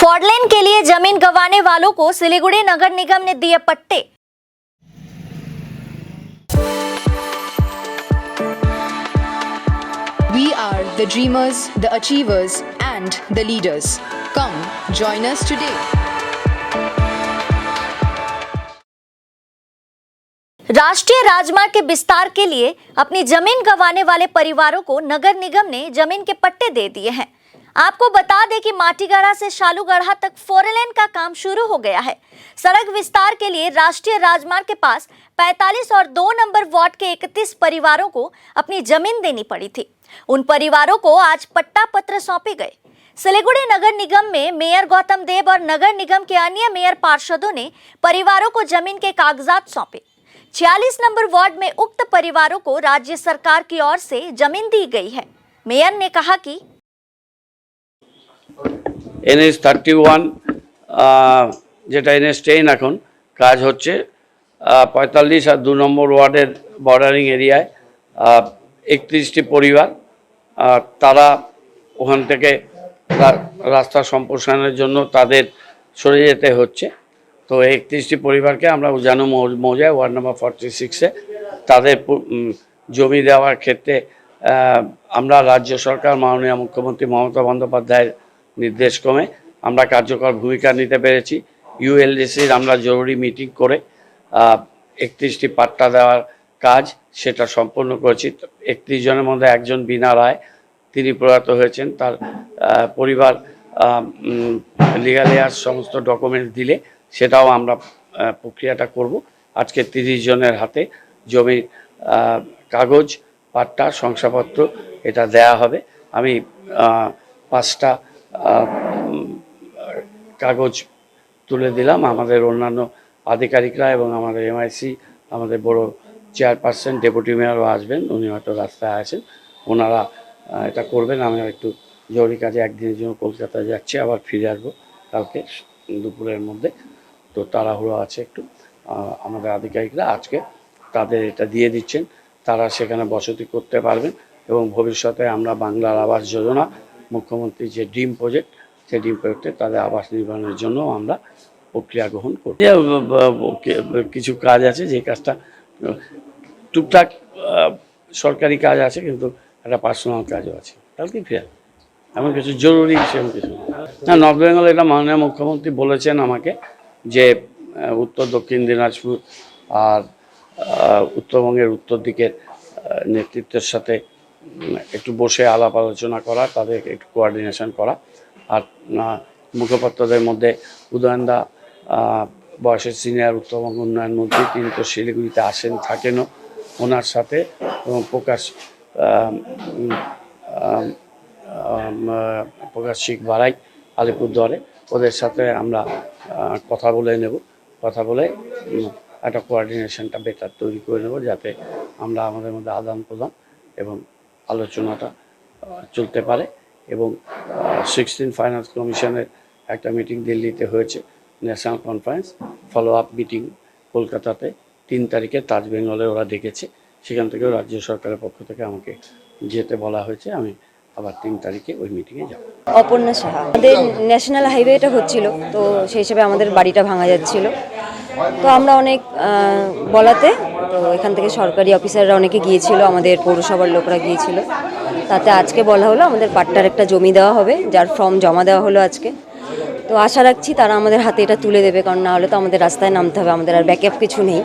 Four lane के लिए जमीन गंवाने वालों को सिलीगुड़ी नगर निगम ने दिए पट्टे। We are the dreamers, the achievers, and the leaders. Come, join us today. राष्ट्रीय राजमार्ग के विस्तार के लिए अपनी जमीन गंवाने वाले परिवारों को नगर निगम ने जमीन के पट्टे दे दिए हैं। आपको बता दें कि माटीगढ़ा से शालूगढ़ा तक फोरलेन का काम शुरू हो गया है। सड़क विस्तार के लिए राष्ट्रीय राजमार्ग के पास 45 और 2 नंबर वार्ड के 31 परिवारों को अपनी जमीन देनी पड़ी थी। उन परिवारों को आज पट्टा पत्र सौंपे गए। सिलीगुड़ी नगर निगम में मेयर गौतम देव और नगर निगम के अन्य मेयर पार्षदों ने परिवारों को जमीन के कागजात सौंपे। 46 नंबर वार्ड में उक्त परिवारों को राज्य सरकार की ओर से जमीन दी गई है। मेयर ने कहा कि NH 31 যেটা NH 10 এখন কাজ হচ্ছে 45 আর 2 নম্বর ওয়ার্ডের বর্ডারিং এরিয়ায় 31টি পরিবার তারা ওখান থেকে রাস্তা সম্প্রসারণের জন্য তাদের সরে যেতে হচ্ছে। তো 31টি পরিবারকে আমরা উজানো মৌজায় ওয়ার্ড নাম্বার 46-এ তাদের জমি দেওয়ার ক্ষেত্রে আমরা রাজ্য সরকার মাননীয় মুখ্যমন্ত্রী মমতা বন্দ্যোপাধ্যায়ের নির্দেশক্রমে আমরা কার্যকর ভূমিকা নিতে পেরেছি। ULDCর আমরা জরুরি মিটিং করে 31টি পাট্টা দেওয়ার কাজ সেটা সম্পন্ন করেছি। 31 জনের মধ্যে একজন বিনা রায় তিনি প্রয়াত হয়েছেন। তার পরিবার লিগ্যাল এয়ার সমস্ত ডকুমেন্টস দিলে সেটাও আমরা প্রক্রিয়াটা করব। আজকে 30 জনের হাতে জমির কাগজ পাট্টা শংসাপত্র এটা দেয়া হবে। আমি 5টা কাগজ তুলে দিলাম আমাদের অন্যান্য আধিকারিকরা এবং আমাদের MIC আমাদের বড় চেয়ারপারসন ডেপুটি মেয়রও আসবেন, উনি হয়তো রাস্তায় আছেন, ওনারা এটা করবেন। আমি একটু জরুরি কাজে একদিনের জন্য কলকাতায় যাচ্ছি, আবার ফিরে আসবো কালকে দুপুরের মধ্যে। তো তাড়াহুড়ো আছে একটু। আমাদের আধিকারিকরা আজকে তাদের এটা দিয়ে দিচ্ছেন, তারা সেখানে বসতি করতে পারবেন এবং ভবিষ্যতে আমরা বাংলার আবাস যোজনা মুখ্যমন্ত্রীর যে ড্রিম প্রজেক্ট সেই ড্রিম প্রজেক্টে তাদের আবাস নির্মাণের জন্য আমরা প্রক্রিয়া গ্রহণ করব। কিছু কাজ আছে যে কাজটা টুকটাক সরকারি কাজ আছে, কিন্তু একটা পার্সোনাল কাজও আছে। কালকে ফিরে এমন কিছু জরুরি সেরকম কিছু না। নর্থ বেঙ্গল এটা মাননীয় মুখ্যমন্ত্রী বলেছেন আমাকে যে উত্তর দক্ষিণ দিনাজপুর আর উত্তরবঙ্গের উত্তর দিকের নেতৃত্বের সাথে একটু বসে আলাপ আলোচনা করা, তাদের একটু কোঅর্ডিনেশন করা। আর মুখপাত্রদের মধ্যে উদয়নদা বয়সের সিনিয়র উত্তরবঙ্গ উন্নয়ন মন্ত্রী, তিনি তো শিলিগুড়িতে আসেন থাকেনও, ওনার সাথে এবং প্রকাশ শিখ বাড়াই আলিপুরদুয়ারে, ওদের সাথে আমরা কথা বলে নেব। কথা বলে একটা কোঅর্ডিনেশনটা বেটার তৈরি করে নেব, যাতে আমরা আমাদের মধ্যে আদান প্রদান এবং আলোচনাটা চলতে পারে। এবং 16 ফাইন্যান্স কমিশনের একটা মিটিং দিল্লিতে হয়েছে, national conference, follow up meeting কলকাতাতে 3 তারিখে তাজ বেঙ্গলে ওরা ডেকেছে, সেখান থেকেও রাজ্য সরকারের পক্ষ থেকে আমাকে যেতে বলা হয়েছে। আমি আবার 3 তারিখে ওই মিটিংয়ে যাব। অপর্ণা সাহা, আমাদের ন্যাশনাল হাইওয়েটা হচ্ছিল, তো সেই হিসেবে আমাদের বাড়িটা ভাঙা যাচ্ছিল। তো আমরা অনেক বলাতে তো এখান থেকে সরকারি অফিসাররা অনেকে গিয়েছিল, আমাদের পৌরসভার লোকরা গিয়েছিল। তাতে আজকে বলা হলো আমাদের পাট্টার একটা জমি দেওয়া হবে, যার ফর্ম জমা দেওয়া হলো আজকে। তো আশা রাখছি তারা আমাদের হাতে এটা তুলে দেবে, কারণ না হলে তো আমাদের রাস্তায় নামতে হবে, আমাদের আর ব্যাকআপ কিছু নেই।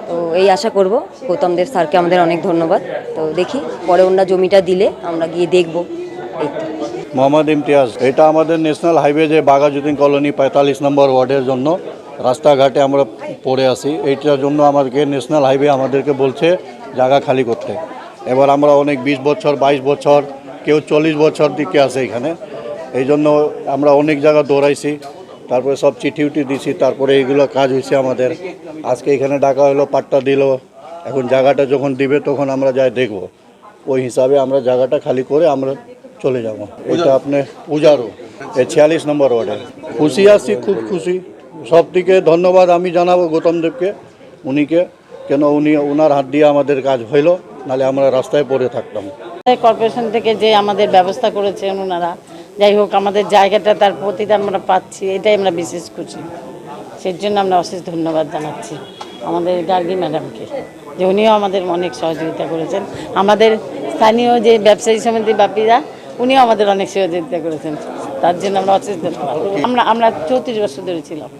তো এই আশা করব। গৌতম দেব স্যারকে আমাদের অনেক ধন্যবাদ। তো দেখি পরে ওনারা জমিটা দিলে আমরা গিয়ে দেখব। এই তো মোহাম্মদ ইমতিয়াজ, এটা আমাদের ন্যাশনাল হাইওয়ে যে বাঘাযতীন কলোনি 45 নম্বর ওয়ার্ডের জন্য রাস্তাঘাটে আমরা পড়ে আসি, এইটার জন্য আমাদেরকে ন্যাশনাল হাইওয়ে আমাদেরকে বলছে জায়গা খালি করতে। এবার আমরা অনেক 20 বছর 22 বছর কেউ 40 বছর দিকে আছে এখানে, এই জন্য আমরা অনেক জায়গা দৌড়াইছি, তারপরে সব চিঠি উঠি দিছি, তারপরে এইগুলো কাজ হয়েছে আমাদের। আজকে এখানে ডাকা হলো, পাট্টা দিল, এখন জায়গাটা যখন দিবে তখন আমরা যাই দেখব, ওই হিসাবে আমরা জায়গাটা খালি করে আমরা চলে যাব। এটা আপনি পূজারও এই 46 নম্বর ওয়ার্ডে খুশি আছি, খুব খুশি। সব থেকে ধন্যবাদ আমি জানাবো গৌতম দেবকে, উনিকে, কেন উনি ওনার হাত দিয়ে আমাদের কাজ হইল, নাহলে আমরা রাস্তায় পড়ে থাকতাম। কর্পোরেশন থেকে যে আমাদের ব্যবস্থা করেছেন ওনারা, যাই হোক আমাদের জায়গাটা তার প্রতিদান আমরা পাচ্ছি, এটাই আমরা বিশেষ খুশি। সেই জন্য আমরা অশেষ ধন্যবাদ জানাচ্ছি আমাদের গার্গী ম্যাডামকে, যে উনিও আমাদের অনেক সহযোগিতা করেছেন। আমাদের স্থানীয় যে ব্যবসায়ী সমিতি বাপিরা, উনিও আমাদের অনেক সহযোগিতা করেছেন, তার জন্য আমরা অশেষ ধন্যবাদ। আমরা 34 বছর ধরে ছিলাম।